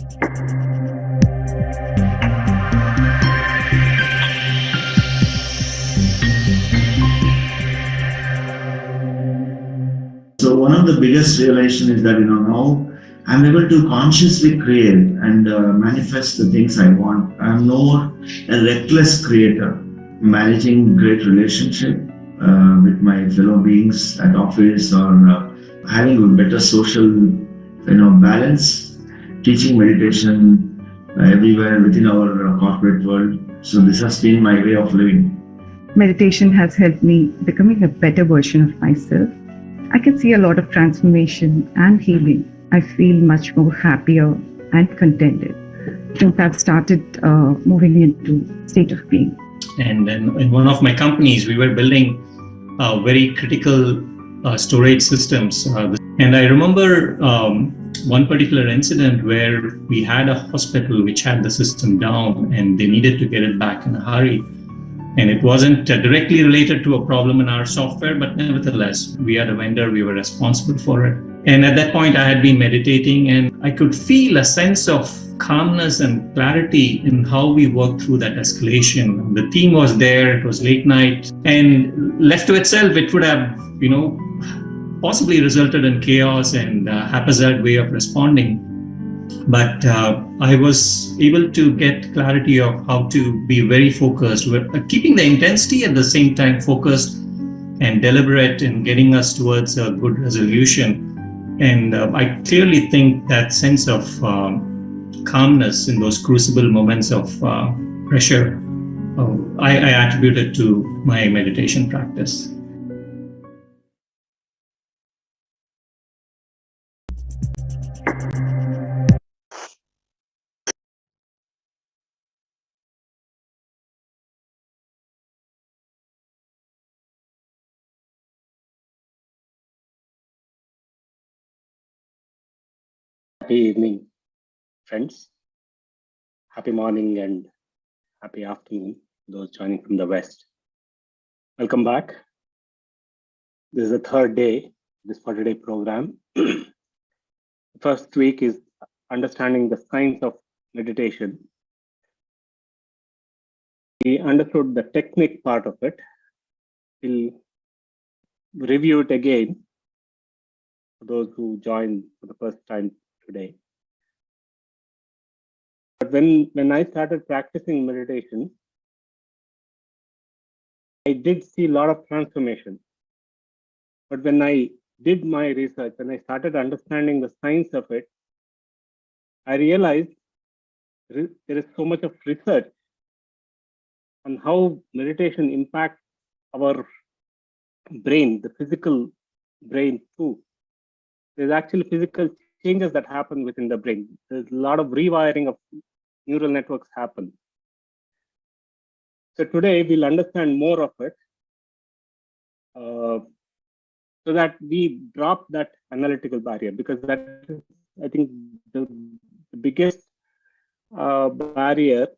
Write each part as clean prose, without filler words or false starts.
So one of the biggest realization is that now I'm able to consciously create and manifest the things I want. I'm no more a reckless creator, managing great relationship with my fellow beings at office, or having a better social balance, teaching meditation everywhere within our corporate world. So this has been my way of living. Meditation has helped me becoming a better version of myself. I can see a lot of transformation and healing. I feel much more happier and contented since I've started moving into state of being. And then in one of my companies, we were building very critical storage systems. And I remember one particular incident where we had a hospital which had the system down and they needed to get it back in a hurry. And it wasn't directly related to a problem in our software, but nevertheless, we had a vendor, we were responsible for it. And at that point, I had been meditating and I could feel a sense of calmness and clarity in how we worked through that escalation. The team was there, it was late night, and left to itself, it would have, possibly resulted in chaos and a haphazard way of responding. But I was able to get clarity of how to be very focused, keeping the intensity at the same time focused and deliberate in getting us towards a good resolution. And I clearly think that sense of calmness in those crucible moments of pressure, I attribute it to my meditation practice. Happy evening, friends. Happy morning and happy afternoon to those joining from the West. Welcome back. This is the third day, this 40-day program. The first week is understanding the science of meditation. We understood the technique part of it. We'll review it again for those who joined for the first time today. But when I started practicing meditation, I did see a lot of transformation. But when I did my research, when I started understanding the science of it, I realized there is so much of research on how meditation impacts our brain, the physical brain too. There's actually physical changes that happen within the brain. There's a lot of rewiring of neural networks happen. So today we'll understand more of it so that we drop that analytical barrier, because that is, I think, the biggest barrier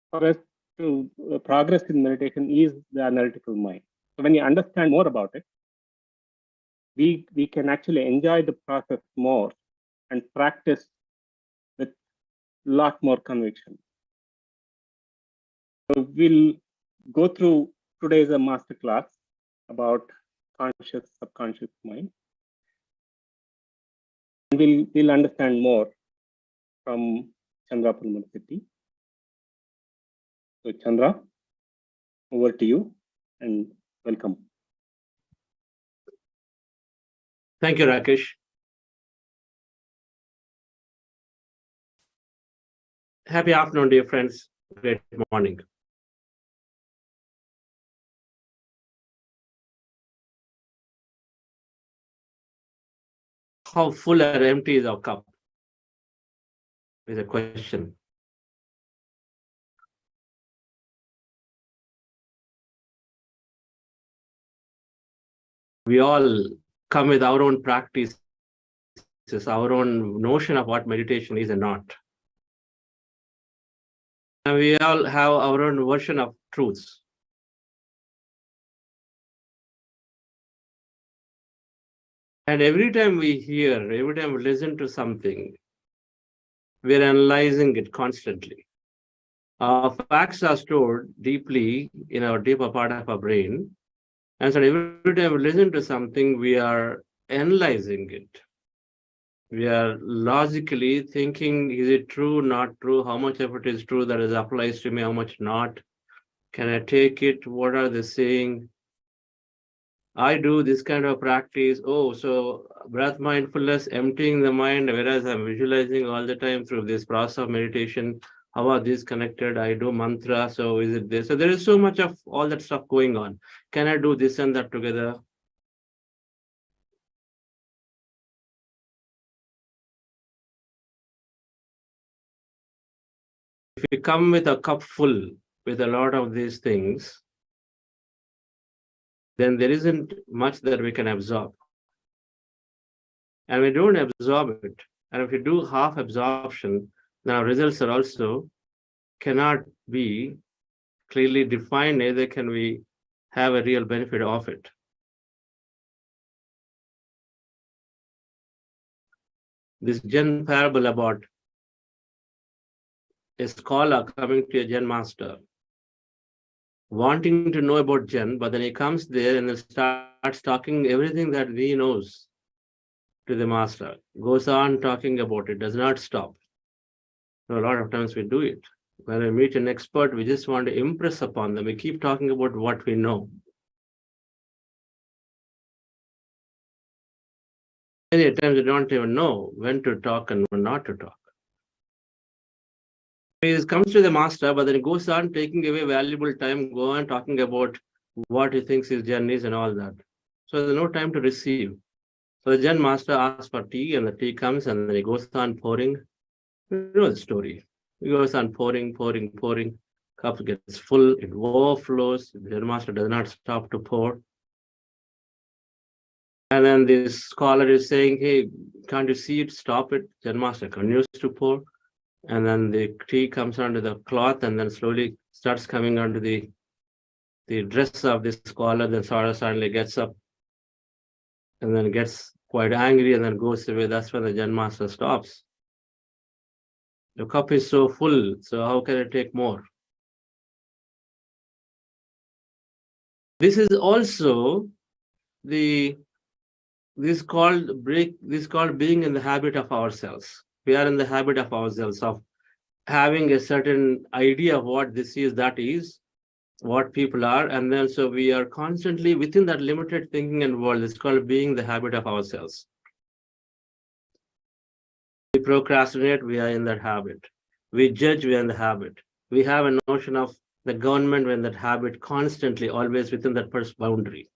for us to progress in meditation is the analytical mind. So when you understand more about it, we can actually enjoy the process more and practice with a lot more conviction. So we'll go through today's a master class about conscious, subconscious mind. And we'll understand more from Chandra Brahmarshi. So Chandra, over to you and welcome. Thank you, Rakesh. Happy afternoon, dear friends. Great morning. How full or empty is our cup? Is a question. We all come with our own practices, our own notion of what meditation is and not. And we all have our own version of truths. And every time we hear, every time we listen to something, we're analyzing it constantly. Our facts are stored deeply in our deeper part of our brain. And so every time we listen to something, we are analyzing it. We are logically thinking, is it true, not true? How much of it is true that is applies to me, how much not? Can I take it? What are they saying? I do this kind of practice. Oh, so breath mindfulness, emptying the mind, whereas I'm visualizing all the time through this process of meditation. How are these connected? I do mantra. So is it this? So there is so much of all that stuff going on. Can I do this and that together? If we come with a cup full with a lot of these things, then there isn't much that we can absorb. And we don't absorb it. And if we do half absorption, then our results are also cannot be clearly defined, neither can we have a real benefit of it. This Zen parable about a scholar coming to a Zen master, wanting to know about Zen, but then he comes there and then starts talking everything that he knows to the master, goes on talking about it, does not stop. So a lot of times we do it. When we meet an expert, we just want to impress upon them. We keep talking about what we know. Many times we don't even know when to talk and when not to talk. He comes to the master, but then he goes on taking away valuable time, go on talking about what he thinks his Zen is and all that. So there's no time to receive. So the Zen master asks for tea, and the tea comes, and then he goes on pouring. You know the story. He goes on pouring, pouring, pouring. Cup gets full, it overflows. The Zen master does not stop to pour. And then this scholar is saying, hey, can't you see it? Stop it. Zen master continues to pour. And then the tea comes onto the cloth and then slowly starts coming onto the dress of this scholar. Then suddenly gets up and then gets quite angry and then goes away. That's when the Zen master stops. The cup is so full, so how can I take more? This is also this called being in the habit of ourselves. We are in the habit of ourselves of having a certain idea of what this is, that is, what people are, and then so we are constantly within that limited thinking and world. It's called being the habit of ourselves. We procrastinate, we are in that habit. We judge, we are in the habit. We have a notion of the government, we're in that habit constantly, always within that boundary.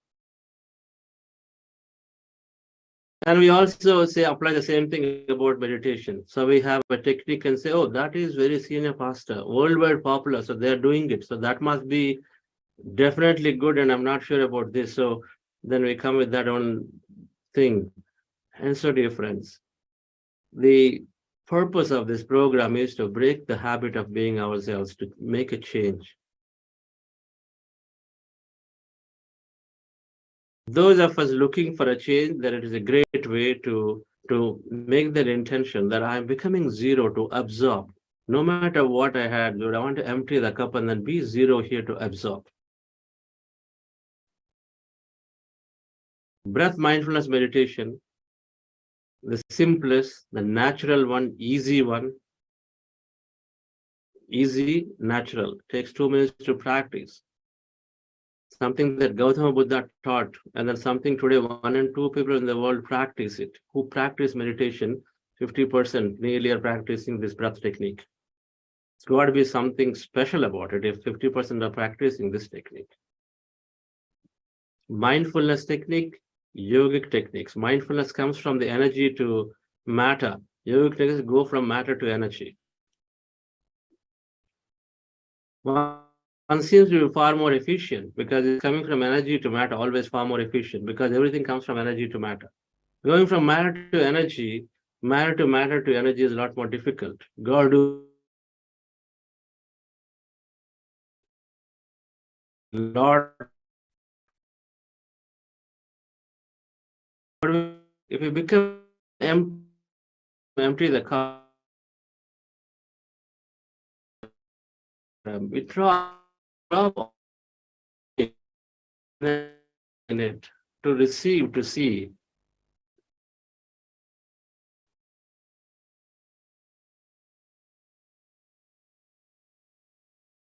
And we also apply the same thing about meditation. So we have a technique and say, oh, that is very senior pastor, worldwide popular, so they're doing it. So that must be definitely good, and I'm not sure about this. So then we come with that own thing. And so, dear friends, the purpose of this program is to break the habit of being ourselves, to make a change. Those of us looking for a change, that it is a great way to make that intention that I'm becoming zero to absorb. No matter what I had, Lord, I want to empty the cup and then be zero here to absorb. Breath mindfulness meditation, the simplest, the natural one, easy, natural, takes 2 minutes to practice. Something that Gautama Buddha taught, and then something today 1 and 2 people in the world practice it. Who practice meditation, 50% nearly are practicing this breath technique. It's got to be something special about it if 50% are practicing this technique. Mindfulness technique, yogic techniques. Mindfulness comes from the energy to matter. Yogic techniques go from matter to energy. One seems to be far more efficient because it's coming from energy to matter, always far more efficient because everything comes from energy to matter. Going from matter to energy, matter to energy is a lot more difficult. God do Lord. If you become empty the cup, We drop in it to receive, to see.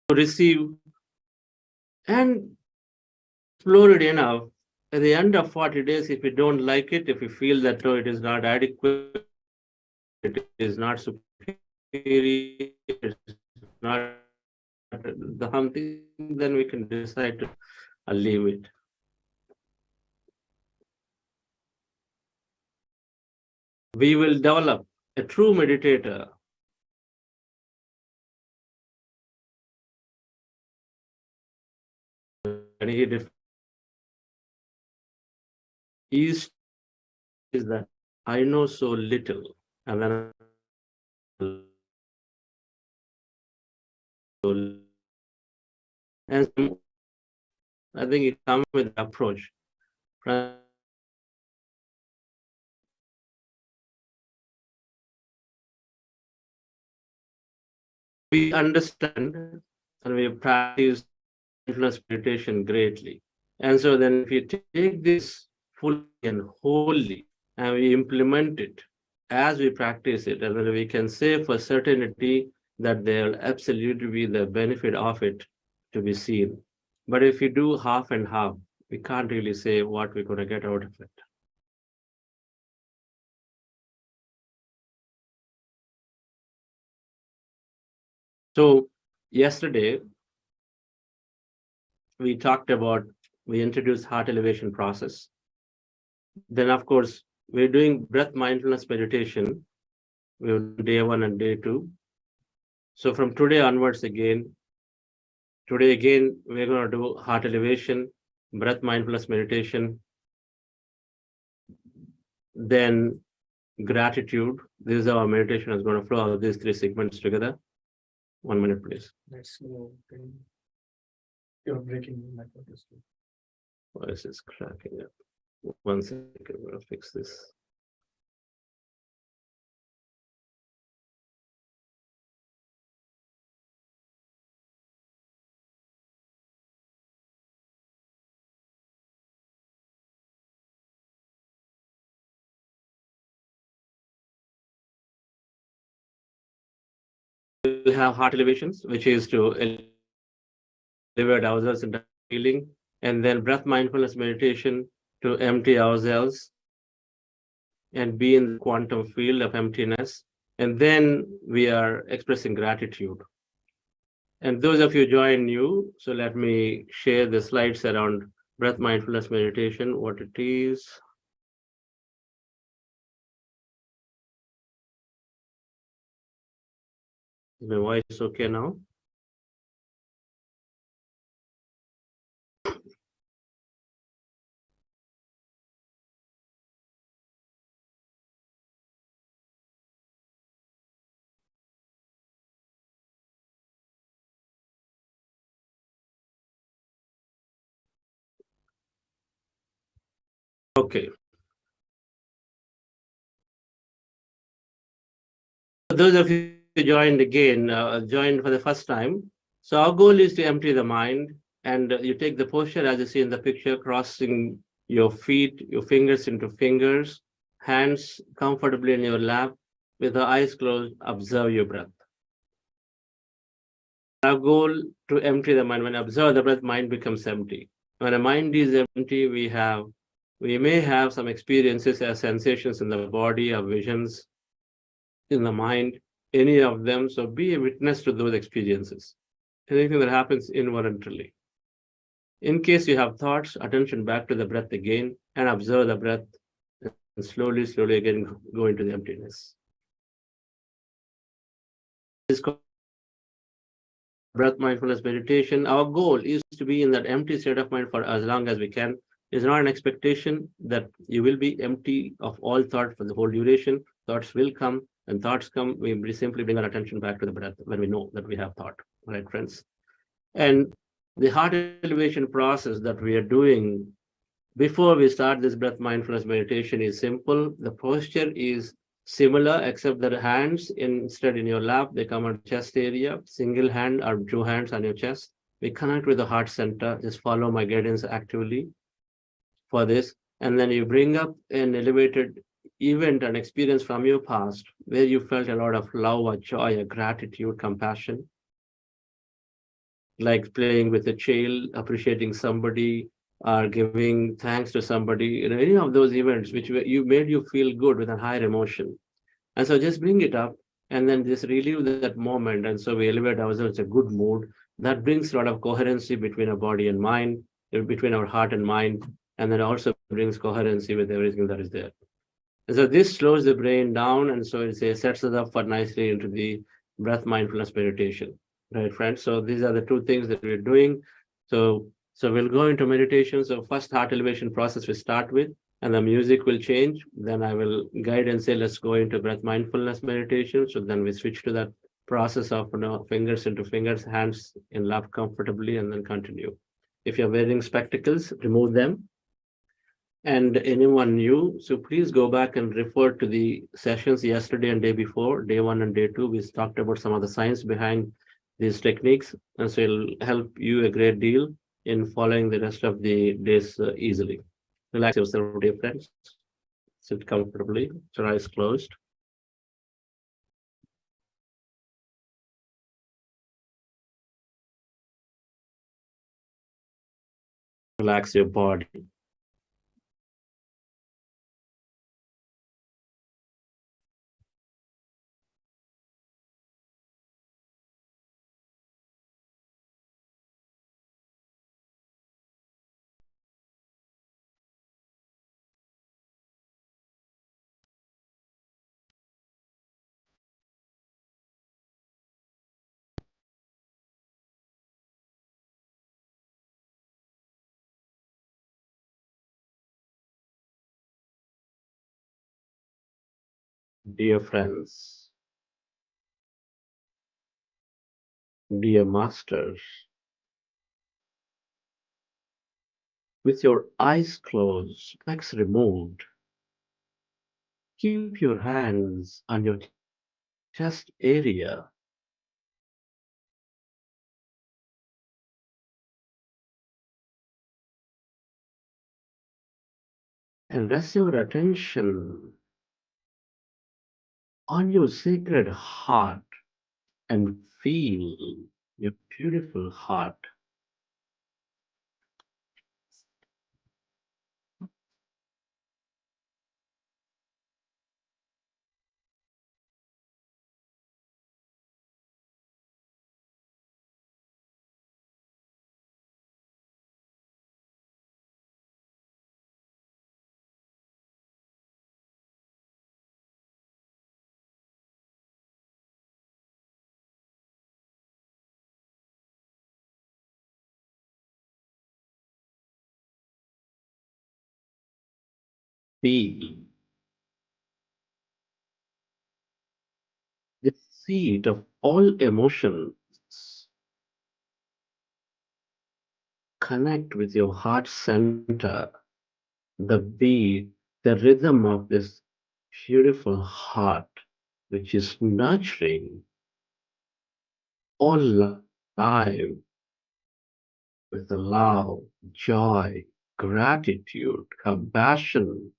To receive and explore it enough. At the end of 40 days, if you don't like it, if you feel that no, it is not adequate, it is not superior, it's not the something, then we can decide to leave it. We will develop a true meditator. And he is that I know so little, and then and I think it comes with the approach. We understand and we practice mindfulness meditation greatly. And so then if you take this fully and wholly and we implement it as we practice it, and then we can say for certainty that there will absolutely be the benefit of it to be seen. But if you do half and half, we can't really say what we're going to get out of it. So yesterday, we introduced heart elevation process. Then of course, we're doing breath mindfulness meditation. We will do day 1 and day 2. So from today onwards again, we're going to do heart elevation, breath mindfulness meditation, then gratitude. This is how our meditation is going to flow, these 3 segments together. 1 minute, please. You're breaking my focus. Voice is cracking up. 1 second, I'm going to fix this. We have heart elevations, which is to elevate ourselves into healing, and then breath mindfulness meditation to empty ourselves and be in the quantum field of emptiness. And then we are expressing gratitude. And those of you join new, so let me share the slides around breath mindfulness meditation, what it is. Is my voice okay now? Okay. Those of you who joined again, joined for the first time. So our goal is to empty the mind, and you take the posture as you see in the picture, crossing your feet, your fingers into fingers, hands comfortably in your lap, with the eyes closed, observe your breath. Our goal to empty the mind. When you observe the breath, mind becomes empty. When a mind is empty, we may have some experiences as sensations in the body, or visions in the mind, any of them. So be a witness to those experiences. Anything that happens involuntarily. In case you have thoughts, attention back to the breath again, and observe the breath, and slowly again go into the emptiness. This is called breath mindfulness meditation. Our goal is to be in that empty state of mind for as long as we can. It's not an expectation that you will be empty of all thought for the whole duration. Thoughts will come. When thoughts come, we simply bring our attention back to the breath when we know that we have thought, right, friends? And the heart elevation process that we are doing before we start this breath mindfulness meditation is simple. The posture is similar, except that hands instead in your lap, they come on chest area, single hand or two hands on your chest. We connect with the heart center. Just follow my guidance actively for this. And then you bring up an elevated event and experience from your past where you felt a lot of love or joy or gratitude, compassion, like playing with a child, appreciating somebody, or giving thanks to somebody, any of those events which you made you feel good with a higher emotion. And so just bring it up and then just relive that moment. And so we elevate ourselves a good mood that brings a lot of coherency between our body and mind, between our heart and mind, and then also brings coherency with everything that is there. And so this slows the brain down, and so it sets us up for nicely into the breath mindfulness meditation, right, friends? So these are the two things that we're doing. So we'll go into meditation. So first heart elevation process we start with, and the music will change. Then I will guide and say, let's go into breath mindfulness meditation. So then we switch to that process of fingers into fingers, hands in lap comfortably, and then continue. If you're wearing spectacles, remove them. And anyone new, so please go back and refer to the sessions yesterday and day before, day 1 and day 2. We talked about some of the science behind these techniques, and so it'll help you a great deal in following the rest of the days easily. Relax yourself, dear friends. Sit comfortably, your eyes closed. Relax your body. Dear friends, dear masters, with your eyes closed, legs removed, keep your hands on your chest area. And rest your attention on your sacred heart and feel your beautiful heart. Feel the seed of all emotions. Connect with your heart center, the beat, the rhythm of this beautiful heart, which is nurturing, all alive with love, joy, gratitude, compassion.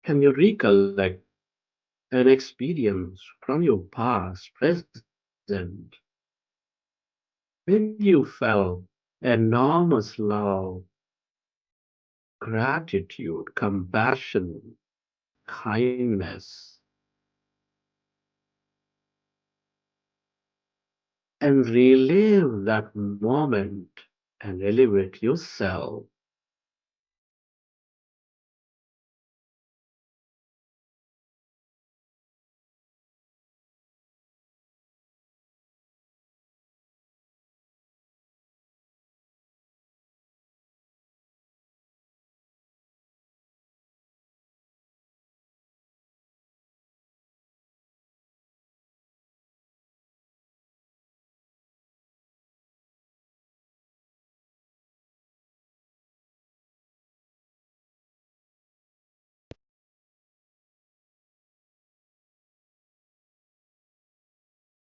Can you recollect an experience from your past, present, when you felt enormous love, gratitude, compassion, kindness, and relive that moment and elevate yourself?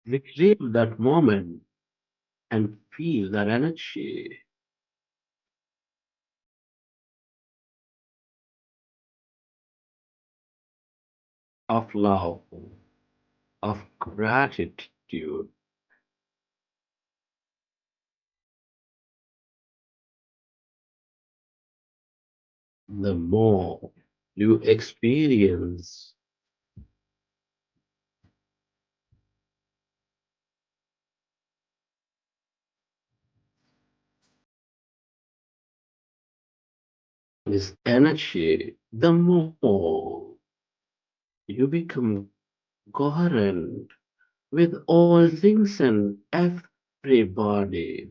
Receive that moment and feel that energy. Of love, of gratitude. The more you experience, this energy, the more you become coherent with all things and everybody.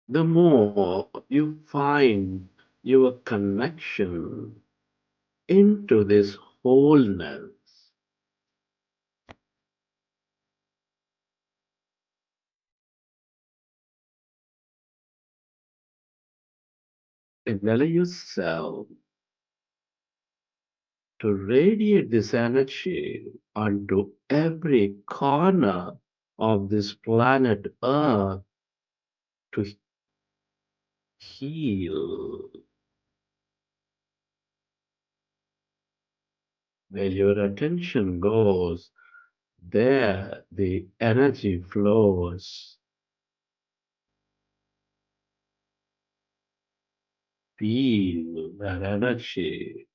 The more you find your connection into this wholeness. And allow yourself to radiate this energy onto every corner of this planet Earth to heal. Where your attention goes, there the energy flows. Feel that energy.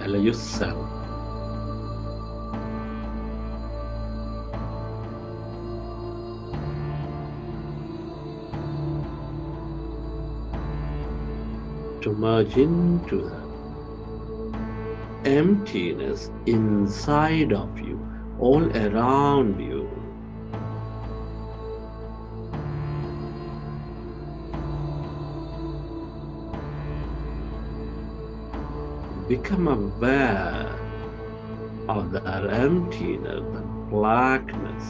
Allow yourself to merge into that emptiness inside of you, all around you. Become aware of that emptiness, that blackness.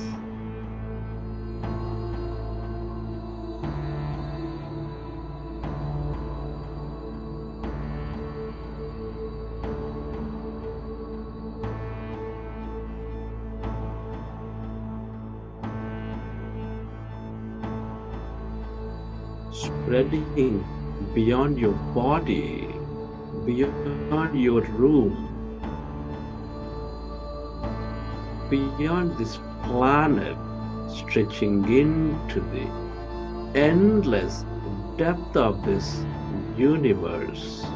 Spreading beyond your body, beyond your room, beyond this planet, stretching into the endless depth of this universe.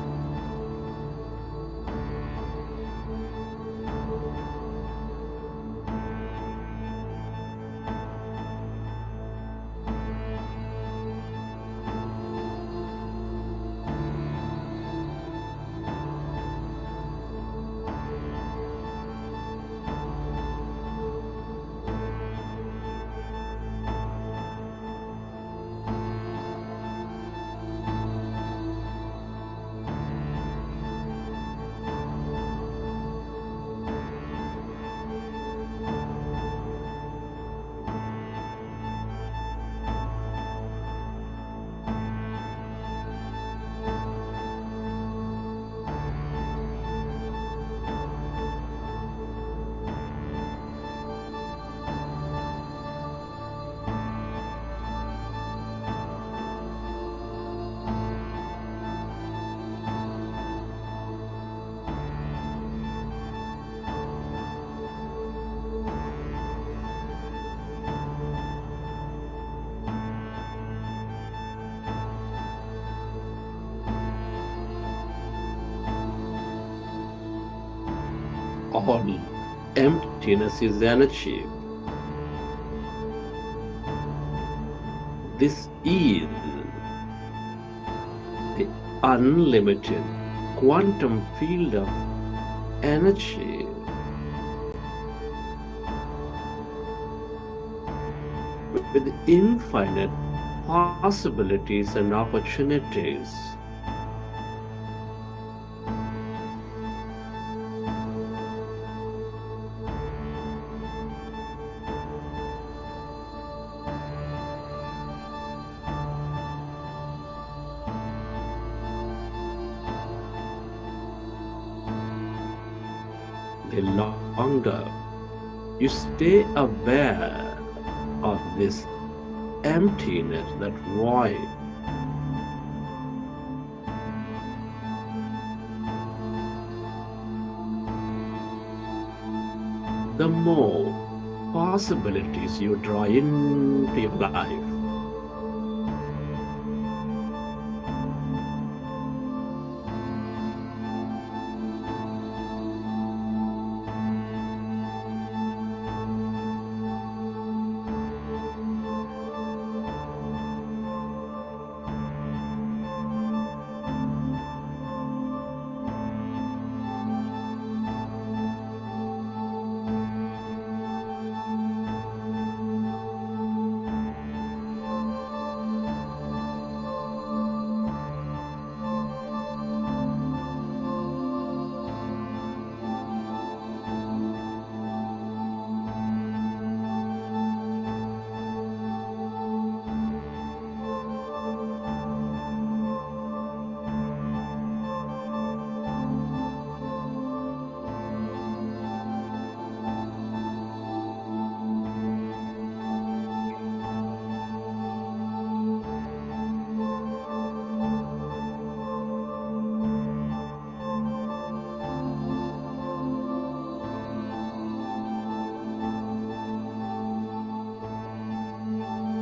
all emptiness is energy. This is the unlimited quantum field of energy. With infinite possibilities and opportunities. The longer you stay aware of this emptiness, that void, the more possibilities you draw into your life.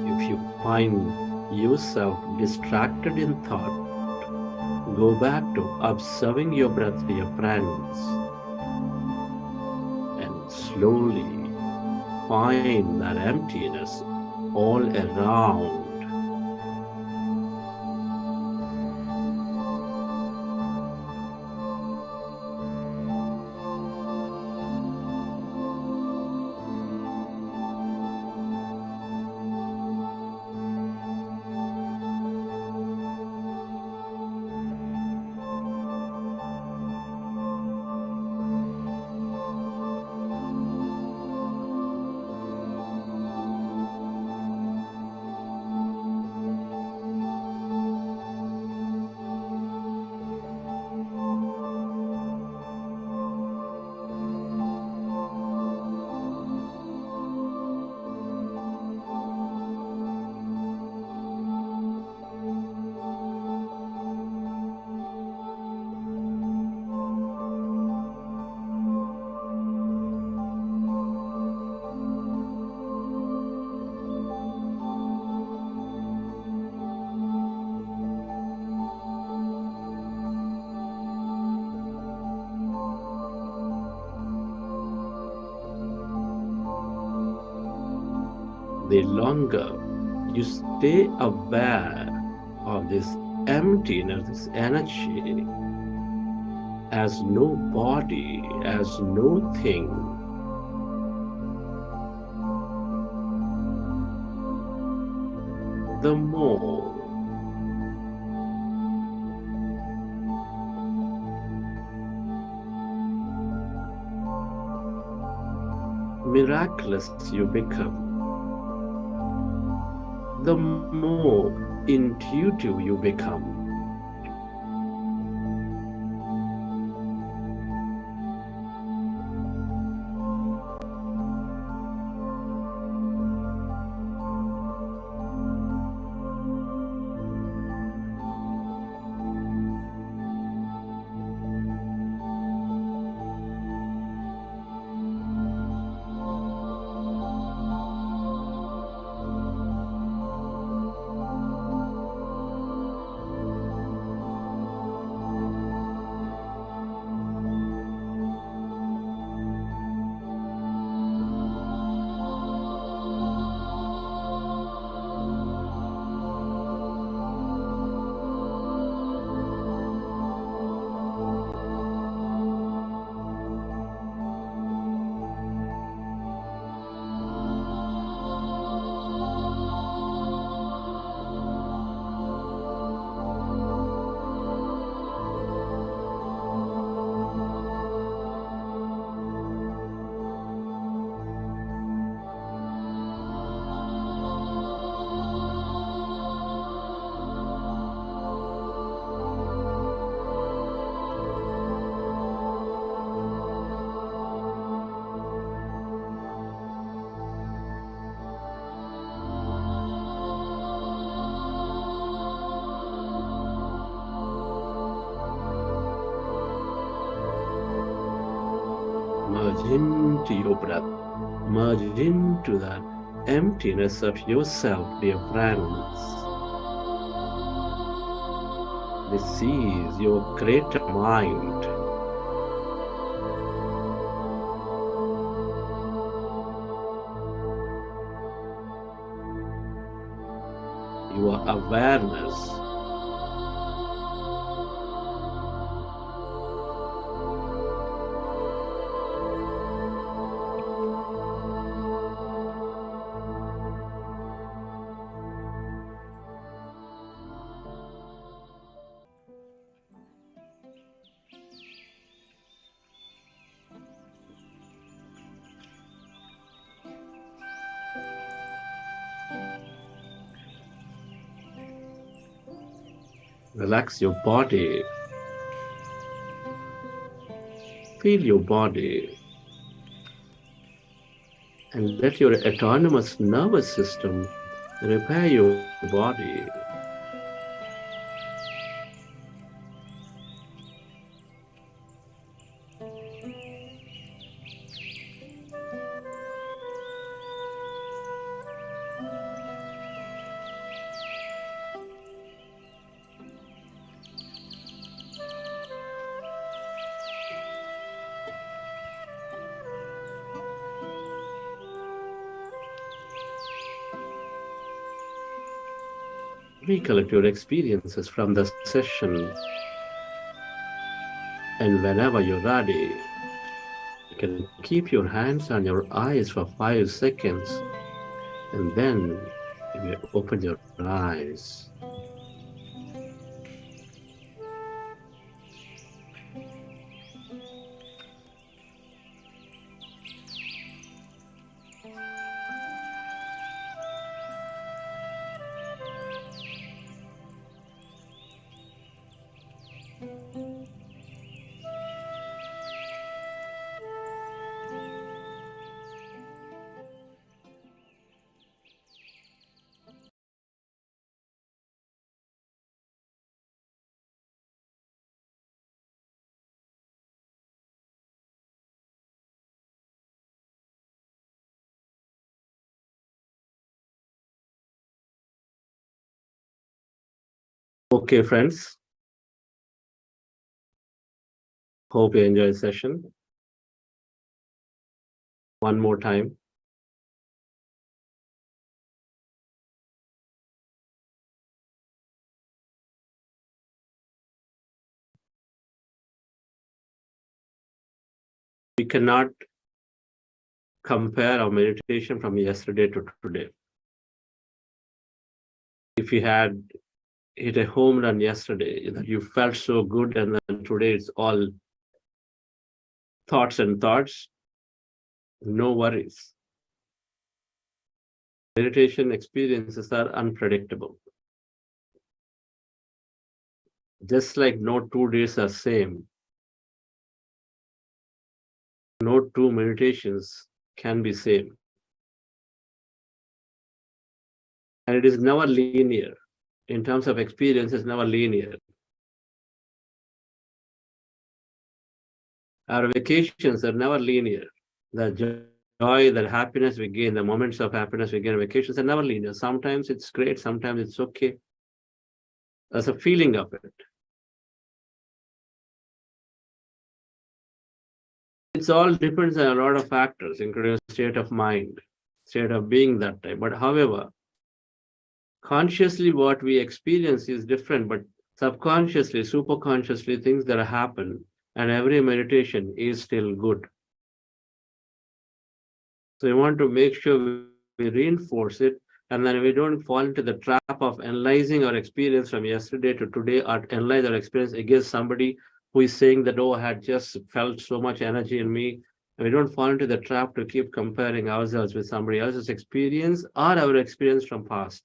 If you find yourself distracted in thought, go back to observing your breath, dear friends, and slowly find that emptiness all around. The longer you stay aware of this emptiness, this energy, as no body, as no thing, the more miraculous you become, the more intuitive you become. Merge into your breath. Merge into that emptiness of yourself, dear friends. This is your greater mind. Your awareness. Relax your body. Feel your body. And let your autonomous nervous system repair your body. Recollect your experiences from the session, and whenever you're ready, you can keep your hands on your eyes for 5 seconds, and then you open your eyes. Okay, friends. Hope you enjoy the session. One more time. We cannot compare our meditation from yesterday to today. If you had hit a home run yesterday, that you felt so good, and then today it's all thoughts and thoughts, no worries. Meditation experiences are unpredictable. Just like no 2 days are same, no 2 meditations can be same. And it is never linear. In terms of experience, it's never linear. Our vacations are never linear. The joy, the happiness we gain, the moments of happiness we gain on vacations are never linear. Sometimes it's great, sometimes it's okay. There's a feeling of it. It all depends on a lot of factors, including state of mind, state of being that time. But however, consciously what we experience is different, but subconsciously, superconsciously, things that happen, and every meditation is still good. So we want to make sure we reinforce it, and then we don't fall into the trap of analyzing our experience from yesterday to today, or analyze our experience against somebody who is saying that, oh, I had just felt so much energy in me. And we don't fall into the trap to keep comparing ourselves with somebody else's experience or our experience from past.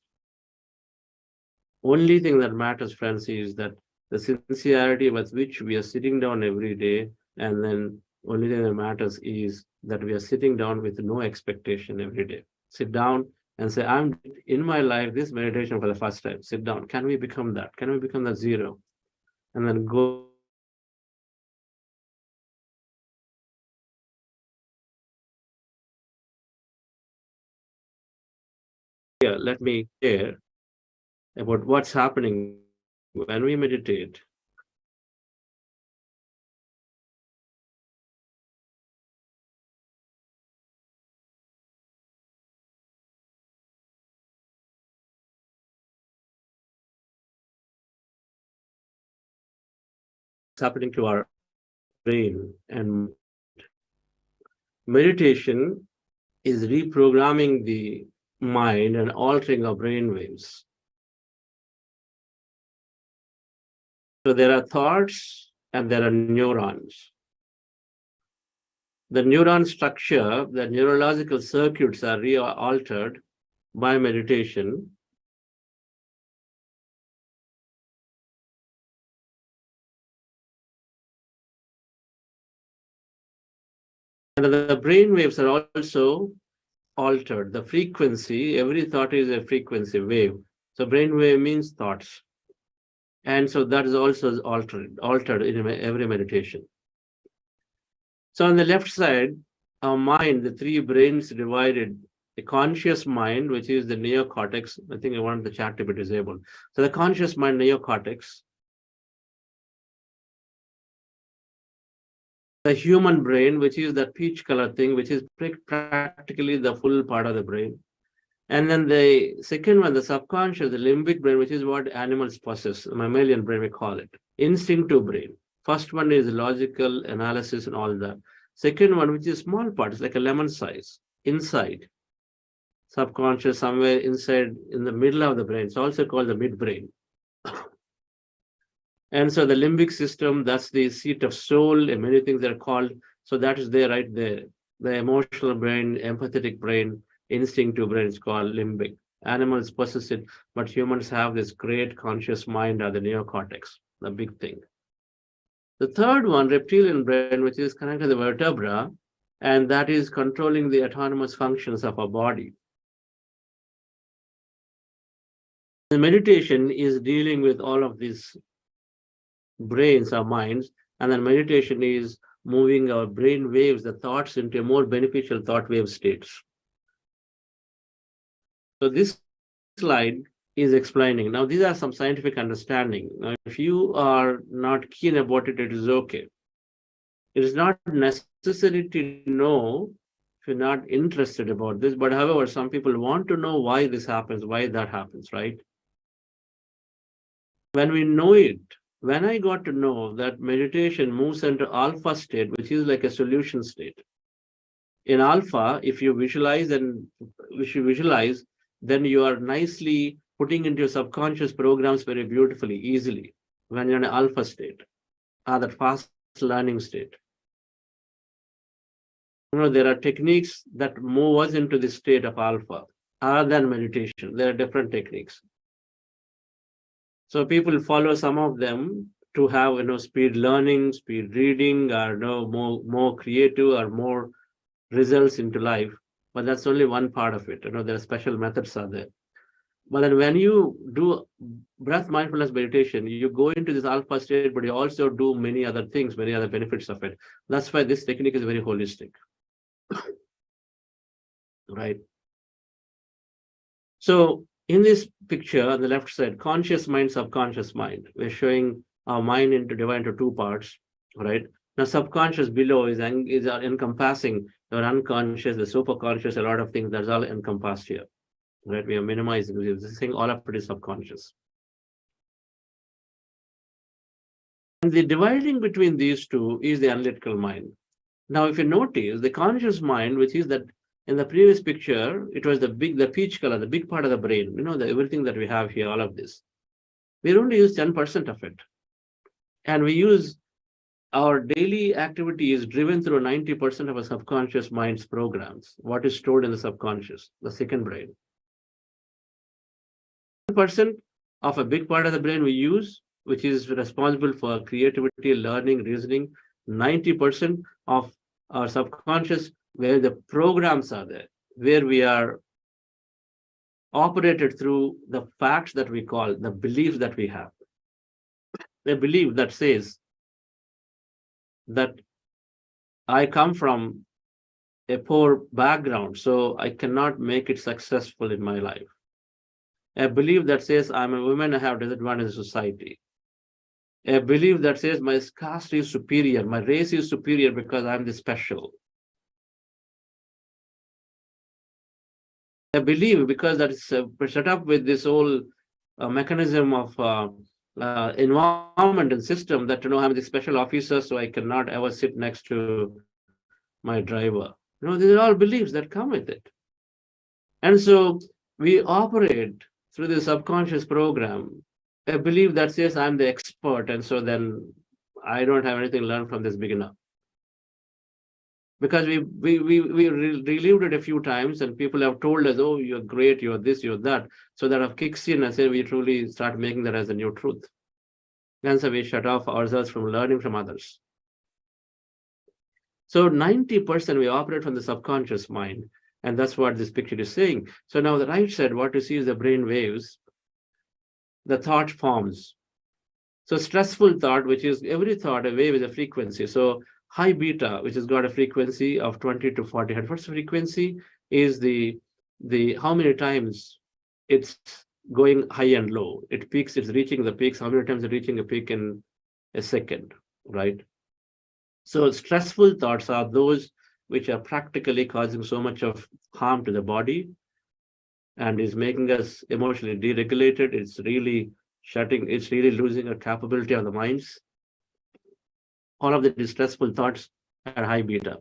Only thing that matters, friends, is that the sincerity with which we are sitting down every day, and then only thing that matters is that we are sitting down with no expectation every day. Sit down and say, I'm in my life, this meditation for the first time. Sit down. Can we become that? Can we become that zero? And then go here, let me share about what's happening when we meditate. What's happening to our brain and meditation is reprogramming the mind and altering our brain waves. So there are thoughts and there are neurons. The neuron structure, the neurological circuits are re-altered by meditation. And the brain waves are also altered. The frequency, every thought is a frequency wave. So brain wave means thoughts. And so that is also altered in every meditation. So on the left side, our mind, the three brains divided, the conscious mind, which is the neocortex. I think I want the chat to be disabled. So the conscious mind, neocortex. The human brain, which is that peach color thing, which is practically the full part of the brain. And then the second one, the subconscious, the limbic brain, which is what animals possess, mammalian brain we call it, instinctive brain. First one is logical analysis and all that. Second one, which is small part, it's like a lemon size, inside, subconscious, somewhere inside, in the middle of the brain. It's also called the midbrain. And so the limbic system, that's the seat of soul, and many things are called. So that is there, right there. The emotional brain, empathetic brain, instinctive brain is called limbic. Animals possess it, but humans have this great conscious mind or the neocortex, the big thing. The third one, reptilian brain, which is connected to the vertebra, and that is controlling the autonomous functions of our body. The meditation is dealing with all of these brains or minds, and then meditation is moving our brain waves, the thoughts, into more beneficial thought wave states. So this slide is explaining. Now, these are some scientific understanding. Now, if you are not keen about it, it is okay. It is not necessary to know if you're not interested about this, but however, some people want to know why this happens, why that happens, right? When we know it, when I got to know that meditation moves into alpha state, which is like a solution state. In alpha, if you visualize, then you are nicely putting into your subconscious programs very beautifully, easily, when you're in an alpha state, or that fast learning state. There are techniques that move us into the state of alpha, other than meditation. There are different techniques. So people follow some of them to have speed learning, speed reading, or more creative or more results into life. But that's only one part of it. There are special methods are there. But then when you do breath mindfulness meditation, you go into this alpha state, but you also do many other things, many other benefits of it. That's why this technique is very holistic. Right. So in this picture on the left side, conscious mind, subconscious mind, we're showing our mind divided into two parts, right? Now, subconscious below is encompassing your unconscious, the superconscious, a lot of things that's all encompassed here, right? We are minimizing this thing, all of it is subconscious. And the dividing between these two is the analytical mind. Now, if you notice, the conscious mind, which is that in the previous picture, it was the peach color, the big part of the brain, everything that we have here, all of this. We only use 10% of it. And we use our daily activity is driven through 90% of our subconscious mind's programs, what is stored in the subconscious, the second brain. 10% of a big part of the brain we use, which is responsible for creativity, learning, reasoning. 90% of our subconscious, where the programs are there, where we are operated through the facts that we call, the beliefs that we have. A belief that says that I come from a poor background, so I cannot make it successful in my life. A belief that says I'm a woman, I have disadvantage in society. A belief that says my caste is superior, my race is superior because I'm the special. A belief because that is set up with this whole mechanism of environment and system that, I'm the special officer, so I cannot ever sit next to my driver. These are all beliefs that come with it. And so we operate through the subconscious program, a belief that says I'm the expert, and so then I don't have anything to learn from this beginner. Because we relived it a few times, and people have told us, oh, you're great, you're this, you're that. So that have kicks in and say we truly start making that as a new truth. And so we shut off ourselves from learning from others. So 90% we operate from the subconscious mind. And that's what this picture is saying. So now the right side, what you see is the brain waves, the thought forms. So stressful thought, which is every thought, a wave is a frequency. So high beta, which has got a frequency of 20 to 40 hertz. First frequency is the how many times it's going high and low. It peaks, it's reaching the peaks. How many times it's reaching a peak in a second, right? So stressful thoughts are those which are practically causing so much of harm to the body and is making us emotionally deregulated. It's really losing our capability of the minds. All of the distressful thoughts are high beta.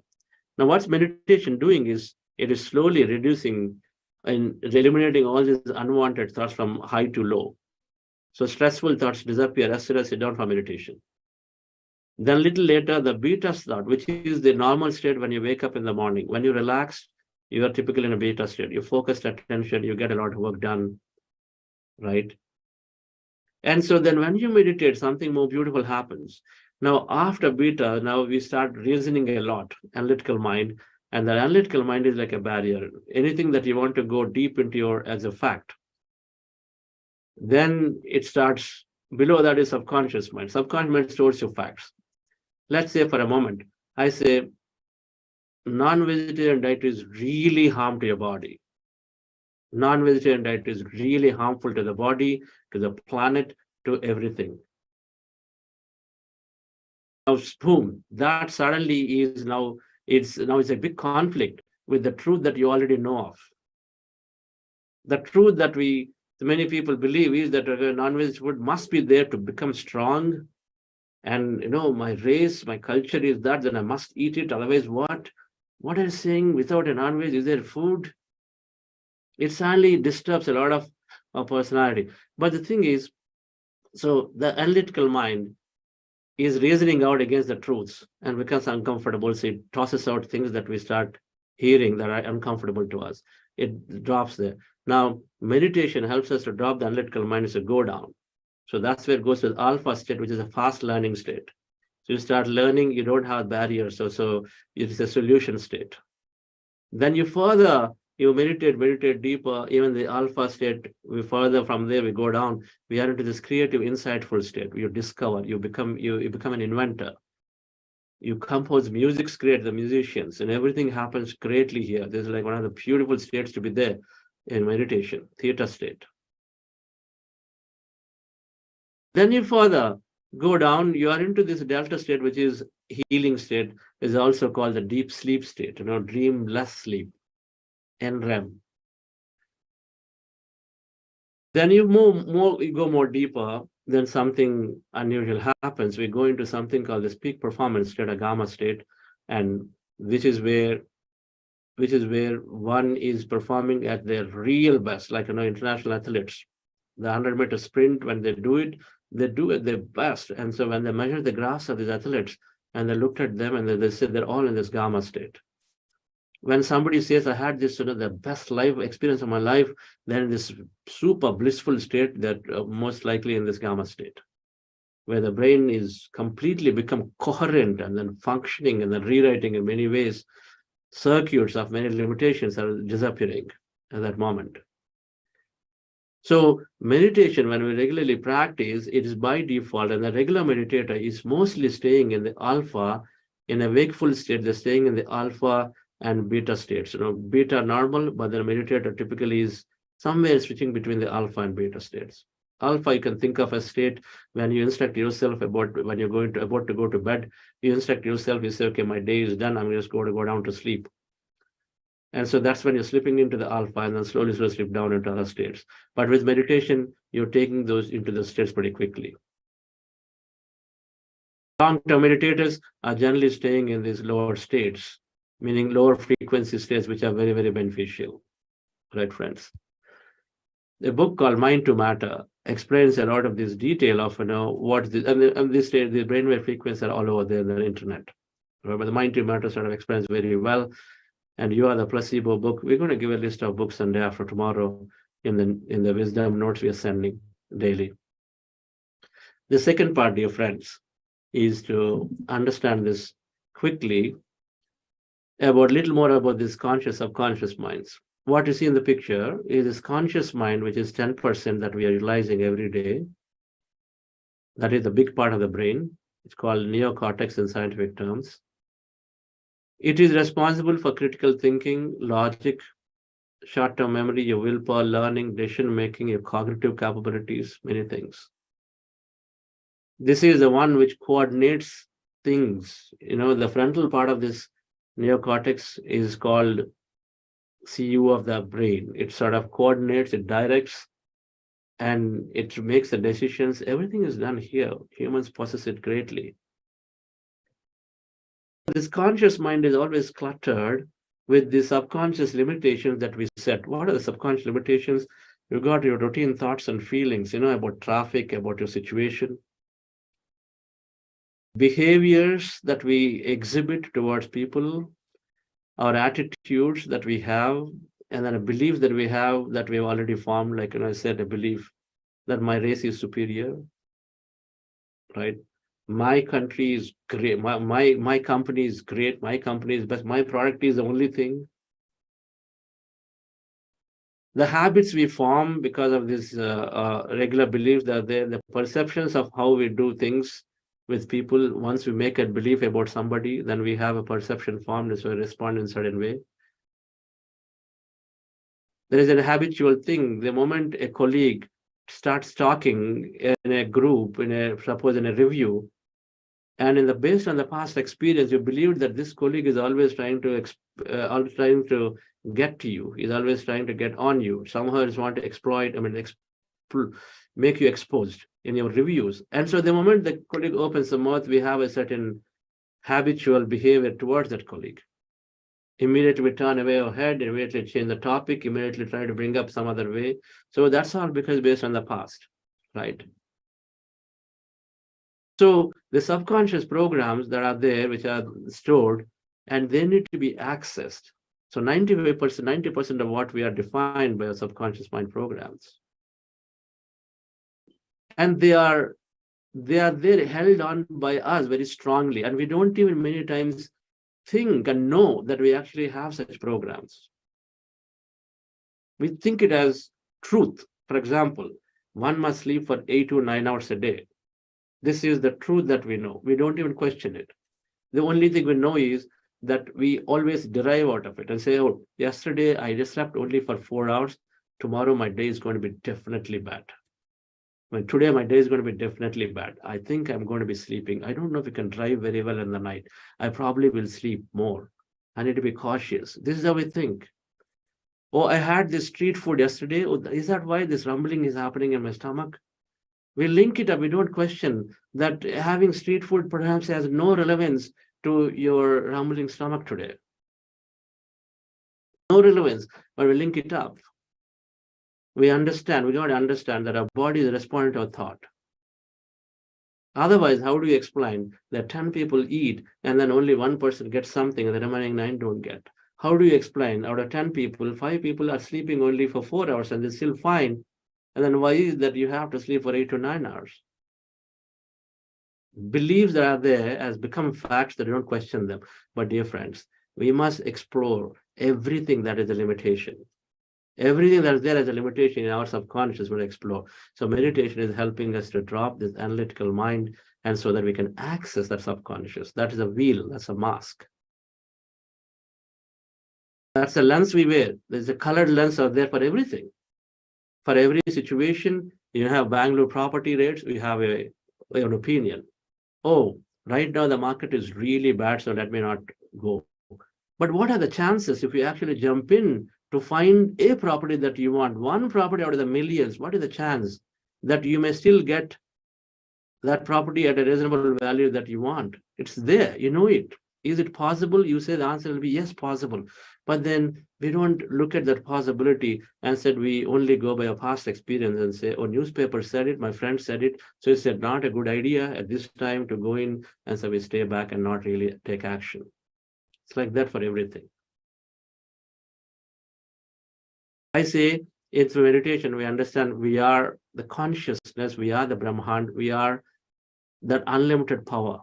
Now, what's meditation doing is it is slowly reducing and eliminating all these unwanted thoughts from high to low. So stressful thoughts disappear as soon as you sit down for meditation. Then a little later, the beta thought, which is the normal state when you wake up in the morning. When you relax, you are typically in a beta state. You focused attention, you get a lot of work done, right? And so then when you meditate, something more beautiful happens. Now, after beta, now we start reasoning a lot, analytical mind. And the analytical mind is like a barrier. Anything that you want to go deep into as a fact, then it starts, below that is subconscious mind. Subconscious mind stores your facts. Let's say for a moment, I say, non-vegetarian diet is really harm to your body. Non-vegetarian diet is really harmful to the body, to the planet, to everything. Now, boom, that suddenly is now it's a big conflict with the truth that you already know of. The truth that many people believe is that non-veg food must be there to become strong. And my race, my culture is that, then I must eat it. Otherwise, what? What are you saying? Without a non-veg, is there food? It suddenly disturbs a lot of our personality. But the thing is, so the analytical mind is reasoning out against the truths and becomes uncomfortable. So it tosses out things that we start hearing that are uncomfortable to us. It drops there. Now, meditation helps us to drop the analytical mind, to go down. So that's where it goes with alpha state, which is a fast learning state. So you start learning, you don't have barriers. So it's a solution state. Then you meditate deeper, even the alpha state, further from there, we go down, we are into this creative, insightful state. You discover, you become an inventor. You compose music, create the musicians, and everything happens greatly here. This is like one of the beautiful states to be there in meditation, theta state. Then you further go down, you are into this delta state, which is healing state, is also called the deep sleep state, dreamless sleep, NREM. Then you go more deeper, then something unusual happens. We go into something called this peak performance state, a gamma state, and which is where one is performing at their real best, like international athletes. The 100-meter sprint, when they do it at their best. And so when they measure the graphs of these athletes and they looked at them and they said they're all in this gamma state. When somebody says, I had this, the best life experience of my life, then this super blissful state, that most likely in this gamma state, where the brain is completely become coherent and then functioning and then rewriting in many ways. Circuits of many limitations are disappearing at that moment. So meditation, when we regularly practice, it is by default, and the regular meditator is mostly staying in the alpha. In a wakeful state, they're staying in the alpha and beta states. Beta normal, but the meditator typically is somewhere switching between the alpha and beta states. Alpha, you can think of a state when you instruct yourself about when you're about to go to bed, you instruct yourself, you say, okay, my day is done, I'm just going to go down to sleep. And so that's when you're slipping into the alpha and then slowly slip down into other states. But with meditation, you're taking those into the states pretty quickly. Long-term meditators are generally staying in these lower states, meaning lower frequency states, which are very, very beneficial, right, friends? A book called Mind to Matter explains a lot of this detail of, what this, and this state, the brainwave frequencies are all over there on the internet. But the Mind to Matter sort of explains very well. And You Are the Placebo book. We're going to give a list of books on day after tomorrow in the wisdom notes we are sending daily. The second part, dear friends, is to understand this quickly about little more about this conscious subconscious minds. What you see in the picture is this conscious mind, which is 10% that we are utilizing every day. That is the big part of the brain. It's called neocortex in scientific terms. It is responsible for critical thinking, logic, short-term memory, your willpower, learning, decision-making, your cognitive capabilities, many things. This is the one which coordinates things. The frontal part of this neocortex is called CU of the brain. It sort of coordinates, it directs, and it makes the decisions. Everything is done here. Humans possess it greatly. This conscious mind is always cluttered with the subconscious limitations that we set. What are the subconscious limitations? You've got your routine thoughts and feelings, about traffic, about your situation. Behaviors that we exhibit towards people, our attitudes that we have, and then a belief that we have that we've already formed, like I said, a belief that my race is superior, right? My country is great, my company is great, my company is best, my product is the only thing. The habits we form because of this regular beliefs that are there, the perceptions of how we do things with people, once we make a belief about somebody, then we have a perception formed, so we respond in a certain way. There is a habitual thing. The moment a colleague starts talking in a group, suppose in a review, and based on the past experience, you believe that this colleague is always trying to get to you. He's always trying to get on you. Somehow he's want to exploit, make you exposed in your reviews. And so the moment the colleague opens the mouth, we have a certain habitual behavior towards that colleague. Immediately we turn away our head, immediately change the topic, immediately try to bring up some other way. So that's all because based on the past, right? So the subconscious programs that are there, which are stored, and they need to be accessed. So 90% of what we are defined by our subconscious mind programs. And they are there held on by us very strongly. And we don't even many times think and know that we actually have such programs. We think it as truth. For example, one must sleep for 8 to 9 hours a day. This is the truth that we know. We don't even question it. The only thing we know is that we always derive out of it and say, oh, yesterday I just slept only for 4 hours. Tomorrow my day is going to be definitely bad. Today my day is going to be definitely bad. I think I'm going to be sleeping. I don't know if we can drive very well in the night. I probably will sleep more. I need to be cautious. This is how we think. Oh, I had this street food yesterday. Oh, is that why this rumbling is happening in my stomach? We link it up. We don't question that having street food perhaps has no relevance to your rumbling stomach today. No relevance, but we link it up. We got to understand that our body is responding to our thought. Otherwise, how do you explain that 10 people eat and then only one person gets something and the remaining 9 don't get? How do you explain out of 10 people, 5 people are sleeping only for 4 hours and they're still fine? And then why is that you have to sleep for 8 to 9 hours? Beliefs that are there has become facts that you don't question them. But dear friends, we must explore everything that is a limitation. Everything that is there as a limitation in our subconscious will explore. So meditation is helping us to drop this analytical mind, and so that we can access that subconscious. That is a wheel, that's a mask. That's a lens we wear. There's a colored lens out there for everything. For every situation, you have Bangalore property rates, we have an opinion. Oh, right now the market is really bad, so let me not go. But what are the chances if you actually jump in to find a property that you want, one property out of the millions? What is the chance that you may still get that property at a reasonable value that you want? It's there, you know it. Is it possible? You say the answer will be yes, possible. But then we don't look at that possibility and said we only go by a past experience and say, oh, newspaper said it, my friend said it, so it's not a good idea at this time to go in, and so we stay back and not really take action. It's like that for everything. I say it's meditation, we understand we are the consciousness, we are the Brahman, we are that unlimited power.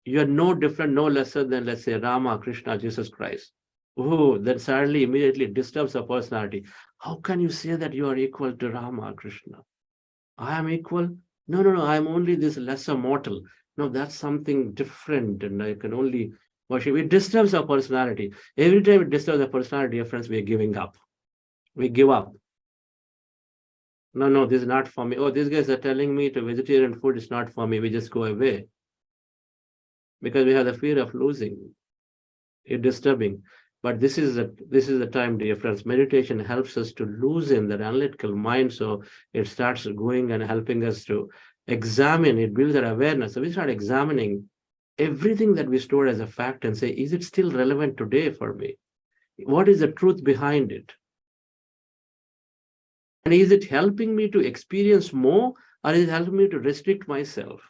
You are no different, no lesser than, let's say, Rama, Krishna, Jesus Christ, who then suddenly immediately disturbs a personality. How can you say that you are equal to Rama, Krishna? I am equal? No, no, no, I'm only this lesser mortal. No, that's something different, and I can only worship. It disturbs our personality. Every time it disturbs our personality, friends, we are giving up. We give up. No, no, this is not for me. Oh, these guys are telling me to vegetarian food is not for me. We just go away. Because we have the fear of losing. It's disturbing. But this is the time, dear friends. Meditation helps us to loosen that analytical mind, so it starts going and helping us to examine. It builds our awareness. So we start examining everything that we store as a fact and say, is it still relevant today for me? What is the truth behind it? And is it helping me to experience more, or is it helping me to restrict myself?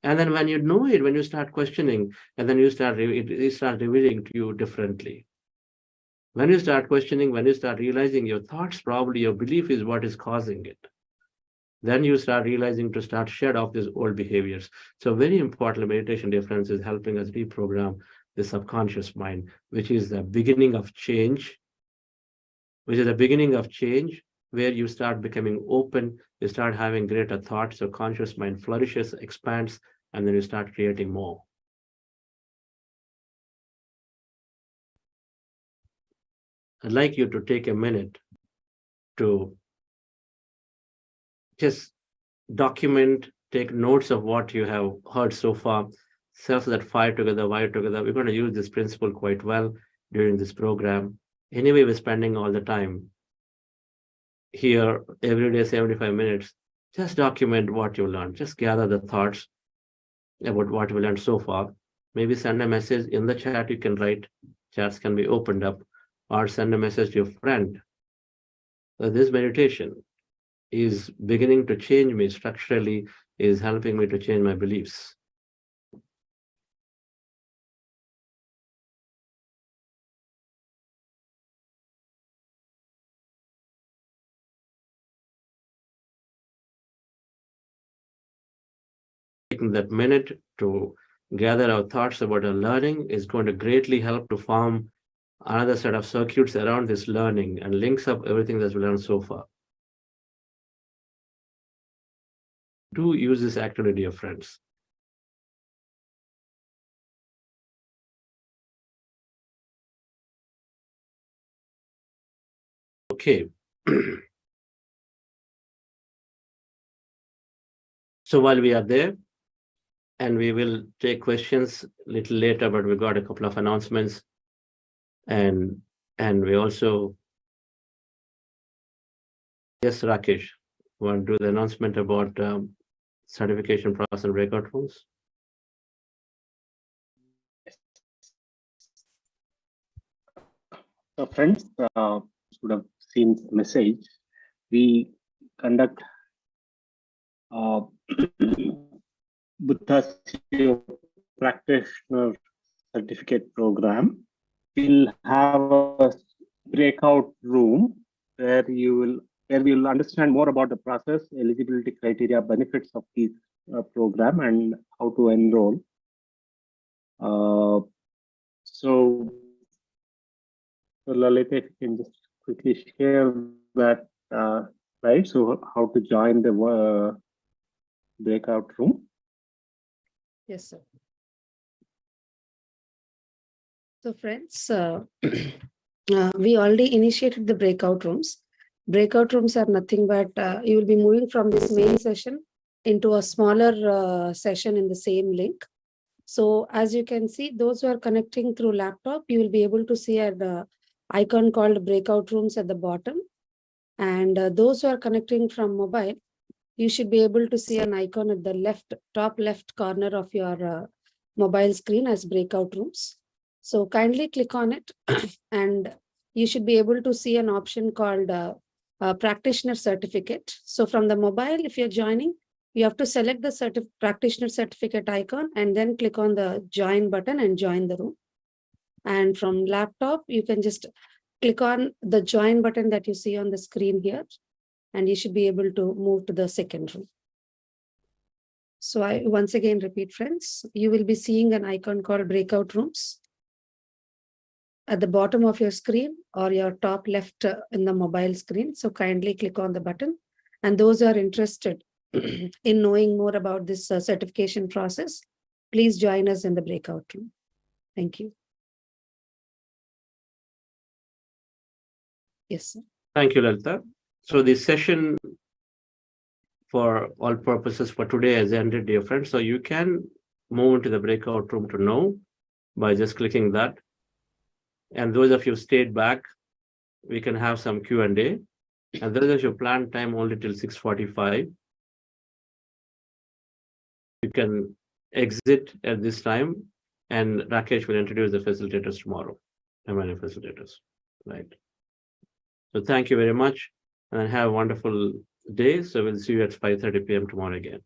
And then when you know it, when you start questioning, and then it starts revealing to you differently. When you start questioning, when you start realizing your thoughts, probably your belief is what is causing it. Then you start realizing to start shed off these old behaviors. So very important, meditation difference is helping us reprogram the subconscious mind, which is the beginning of change, where you start becoming open, you start having greater thoughts, so conscious mind flourishes, expands, and then you start creating more. I'd like you to take a minute to just document, take notes of what you have heard so far. Cells that fire together, wire together. We're going to use this principle quite well during this program. Anyway, we're spending all the time here every day, 75 minutes. Just document what you learned. Just gather the thoughts about what we learned so far. Maybe send a message in the chat. You can write. Chats can be opened up, or send a message to your friend. This meditation is beginning to change me structurally, is helping me to change my beliefs. Taking that minute to gather our thoughts about our learning is going to greatly help to form another set of circuits around this learning and links up everything that's learned so far. Do use this activity, dear friends. Okay. So while we are there, and we will take questions a little later, but we got a couple of announcements. And we also, yes, Rakesh, want to do the announcement about certification process and breakout rooms? So friends, would have seen the message. We conduct Buddha Practitioner Certificate Program. We'll have a breakout room where we will understand more about the process, eligibility criteria, benefits of this program, and how to enroll. So Lalita, if you can just quickly share that slide. So how to join the breakout room? Yes, sir. So friends, we already initiated the breakout rooms. breakout rooms are nothing but you will be moving from this main session into a smaller session in the same link. So as you can see, those who are connecting through laptop, you will be able to see an icon called breakout rooms at the bottom. And those who are connecting from mobile, you should be able to see an icon at the top left corner of your mobile screen as breakout rooms. So kindly click on it and you should be able to see an option called practitioner certificate. So from the mobile, if you're joining, you have to select the practitioner certificate icon and then click on the join button and join the room. And from laptop, you can just click on the join button that you see on the screen here, and you should be able to move to the second room. So I once again repeat, friends, you will be seeing an icon called breakout rooms at the bottom of your screen or your top left in the mobile screen. So kindly click on the button. And those who are interested in knowing more about this certification process, please join us in the breakout room. Thank you. Yes, sir. Thank you, Lalita. So the session for all purposes for today has ended, dear friends. So you can move into the breakout room to know by just clicking that. And those of you stayed back, we can have some Q&A. And those of you planned time only till 6:45, you can exit at this time, and Rakesh will introduce the facilitators tomorrow, M&A facilitators, right? So thank you very much, and have a wonderful day. So we'll see you at 5:30 p.m. tomorrow again.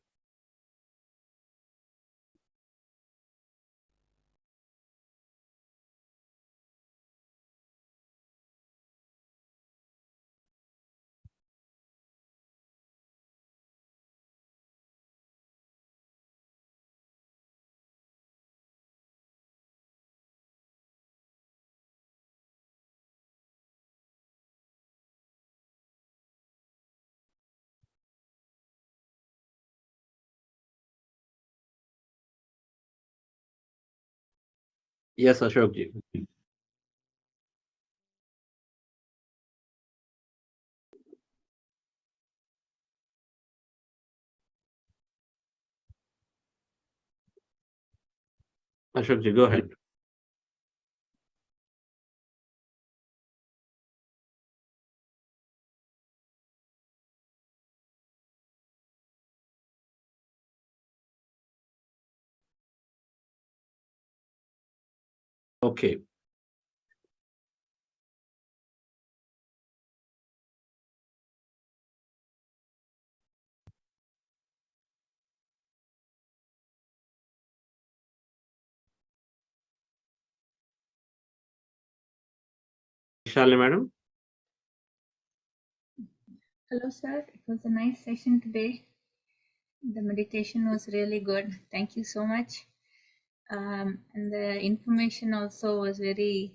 Yes, Ashokji. Ashokji, go ahead. Okay. Shalini, madam. Hello, sir. It was a nice session today. The meditation was really good. Thank you so much. And the information also was very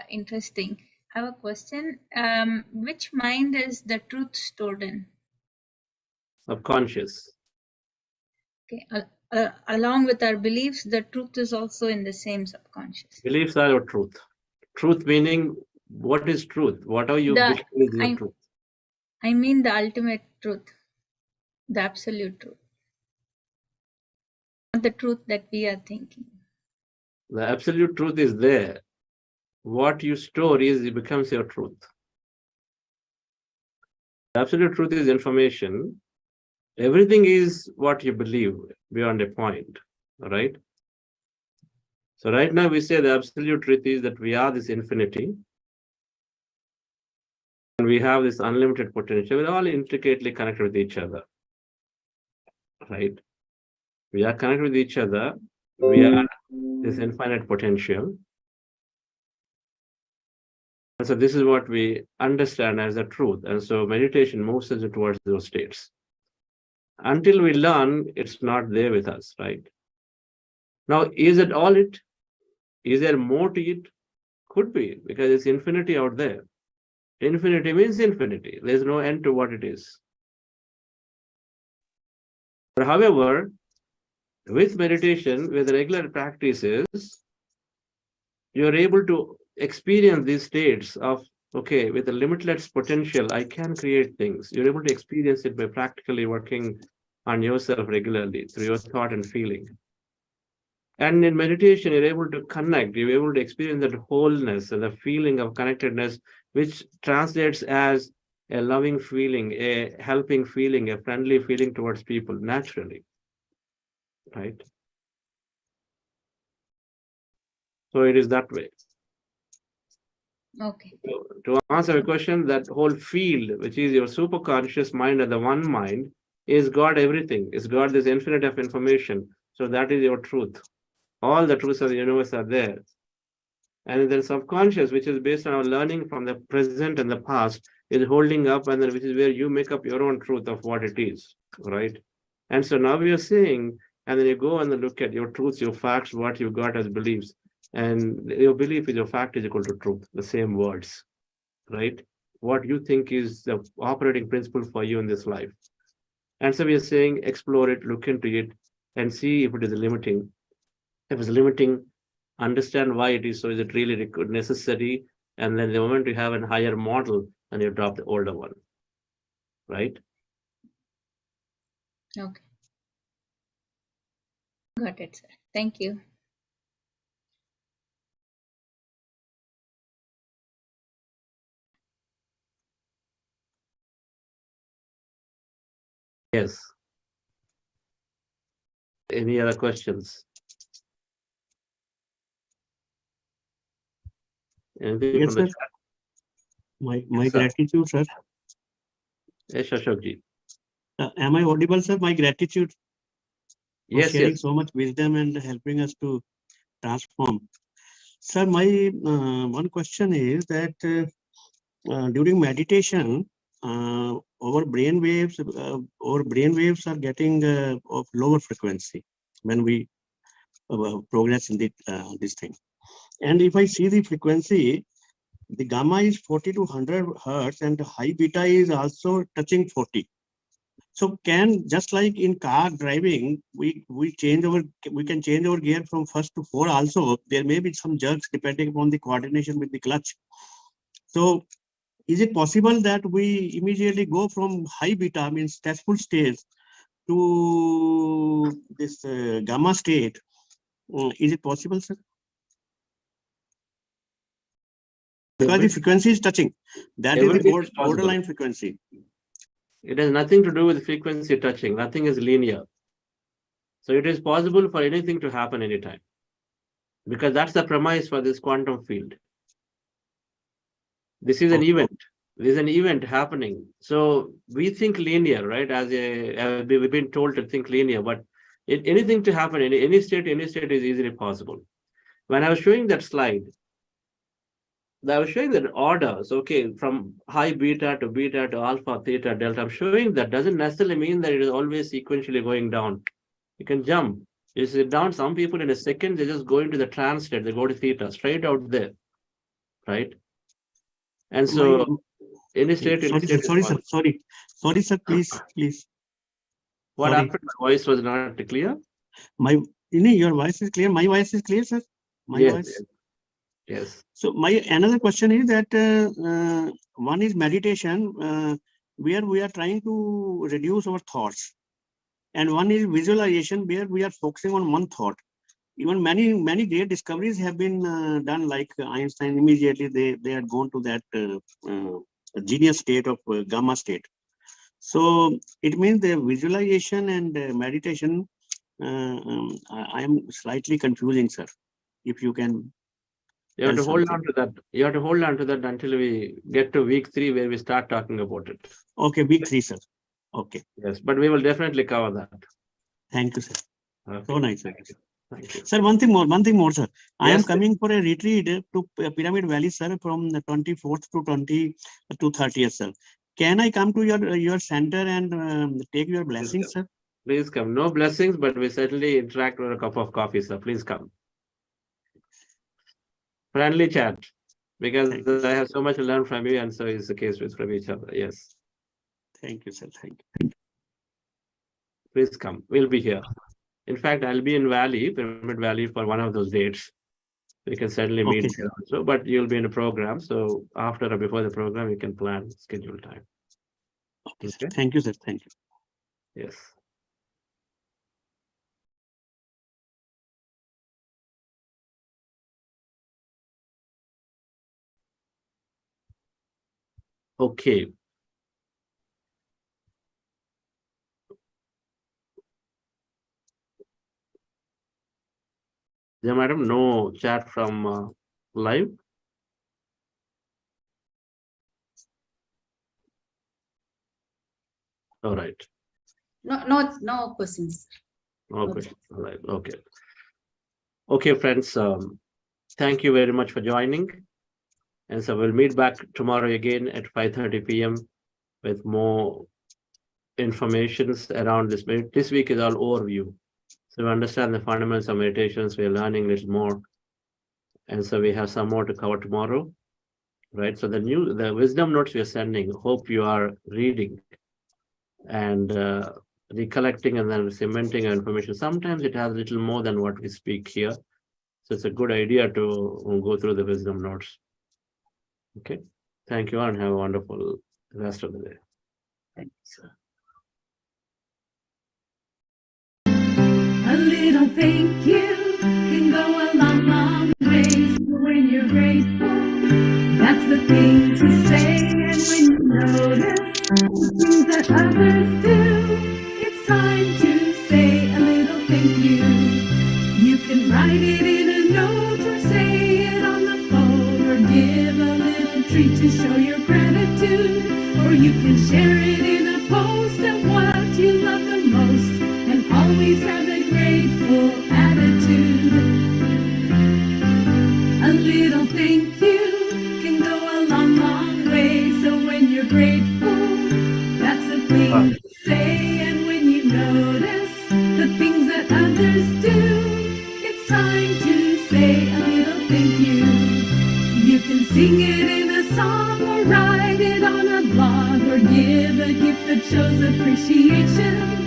interesting. I have a question. Which mind is the truth stored in? Subconscious. Okay. Along with our beliefs, the truth is also in the same subconscious. Beliefs are your truth. Truth meaning, what is truth? What are you believing is your truth? I mean the ultimate truth, the absolute truth. Not the truth that we are thinking. The absolute truth is there. What you store is, it becomes your truth. The absolute truth is information. Everything is what you believe beyond a point, all right? So right now we say the absolute truth is that we are this infinity. And we have this unlimited potential. We're all intricately connected with each other, right? We are connected with each other. We are this infinite potential. And so this is what we understand as the truth. And so meditation moves us towards those states. Until we learn, it's not there with us, right? Now, is it all it? Is there more to it? Could be, because it's infinity out there. Infinity means infinity. There's no end to what it is. But however, with meditation, with regular practices, you're able to experience these states of okay, with a limitless potential, I can create things. You're able to experience it by practically working on yourself regularly through your thought and feeling. And in meditation, you're able to connect, you're able to experience that wholeness and the feeling of connectedness, which translates as a loving feeling, a helping feeling, a friendly feeling towards people naturally, right? So it is that way. Okay. To answer your question, that whole field, which is your superconscious mind and the one mind, is got everything. It's got this infinite of information. So that is your truth. All the truths of the universe are there. And then subconscious, which is based on our learning from the present and the past, is holding up, and then which is where you make up your own truth of what it is, right? And so now we are saying, and then you go and look at your truths, your facts, what you got as beliefs, and your belief is your fact is equal to truth, the same words, right? What you think is the operating principle for you in this life. And so we are saying, explore it, look into it, and see if it is limiting. If it's limiting, understand why it is so. Is it really necessary? And then the moment you have a higher model, then you drop the older one, right? Okay. Got it, sir. Thank you. Yes. Any other questions? Anything Yes, from the sir. chat? My Yes, sir. gratitude, sir. Yes, Ashokji. Am I audible, sir? My gratitude for Yes, sharing yes. so much wisdom and helping us to transform. Sir, my one question is that during meditation, our brain waves are getting of lower frequency when we progress in this thing. And if I see the frequency, the gamma is 40 to 100 hertz, and the high beta is also touching 40. So can, just like in car driving, we can change our gear from first to 4 also. There may be some jerks depending upon the coordination with the clutch. So is it possible that we immediately go from high beta, means stressful state, to this gamma state? Is it possible, sir? Because the frequency is touching. That is the borderline frequency. It has nothing to do with frequency touching. Nothing is linear. So it is possible for anything to happen anytime, because that's the premise for this quantum field. This is an event. This is an event happening. So we think linear, right? We've been told to think linear, but anything to happen in any state is easily possible. When I was showing that slide, I was showing that orders, okay, from high beta to alpha, theta, delta. I'm showing that doesn't necessarily mean that it is always sequentially going down. You can jump. You sit down, some people in a second, they just go into the trance state, they go to theta, straight out there, right? And so any state, Sorry, sir, please. What Sorry. happened? My voice was not clear. Your voice is clear. My voice is clear, sir. Yes. So my another question is that one is meditation, where we are trying to reduce our thoughts, and one is visualization, where we are focusing on one thought. Even many great discoveries have been done, like Einstein. Immediately they had gone to that genius state of gamma state. So it means the visualization and meditation. I am slightly confusing, sir. If you can. You have to hold on to that. You have to hold on to that until we get to week 3, where we start talking about it. Okay, week 3, sir. Okay. Yes, but we will definitely cover that. Thank you, sir. Okay. So nice, sir. Thank you. Sir, one thing more, sir. I am Yes, coming for a retreat to Pyramid Valley, sir, from the 24th to 30th, sir. Can I come to your center and take your blessings, sir? Please come. No blessings, but we certainly interact with a cup of coffee, sir. Please come. Friendly chat, because I have so much to learn from you, and so is the case from each other. Yes. Thank you, sir. Thank you. Please come. We'll be here. In fact, I'll be in Pyramid Valley for one of those dates. We can certainly meet Okay. there also, but you'll be in a program. So after or before the program, you can plan schedule time. Okay, sir. Okay. Thank you, sir. Thank you. Yes. Okay. Yeah, madam, no chat from live. All right. No questions. No Okay. questions. All right. Okay. Okay, friends. Thank you very much for joining. And so we'll meet back tomorrow again at 5:30 p.m. with more informations around this. This week is all overview. So we understand the fundamentals of meditations. We're learning a little more. And so we have some more to cover tomorrow. Right. So the wisdom notes we are sending, hope you are reading and recollecting and then cementing our information. Sometimes it has a little more than what we speak here. So it's a good idea to go through the wisdom notes. Okay. Thank you all and have a wonderful rest of the day. Thank you, sir. A little thank you can go a long, long way. So when you're grateful, that's the thing to say. And when you notice the things that others do, it's time to say a little thank you. You can write it in a note or say it on the phone or give a little treat to show your gratitude. Or you can share it in a post of what you love the most and always have a grateful attitude. A little thank you can go a long, long way. So when you're grateful, that's the thing to say. And when you notice the things that others do, it's time to say a little thank you. You can sing it in a song or write it on a blog or give a gift that shows appreciation.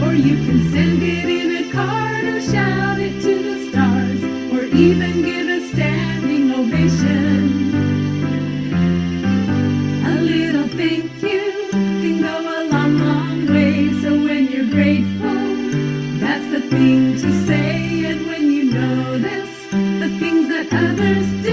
Or you can send it in a card or shout it to the stars or even give a standing ovation. A little thank you can go a long, long way. So when you're grateful, that's the thing to say. And when you notice the things that others do,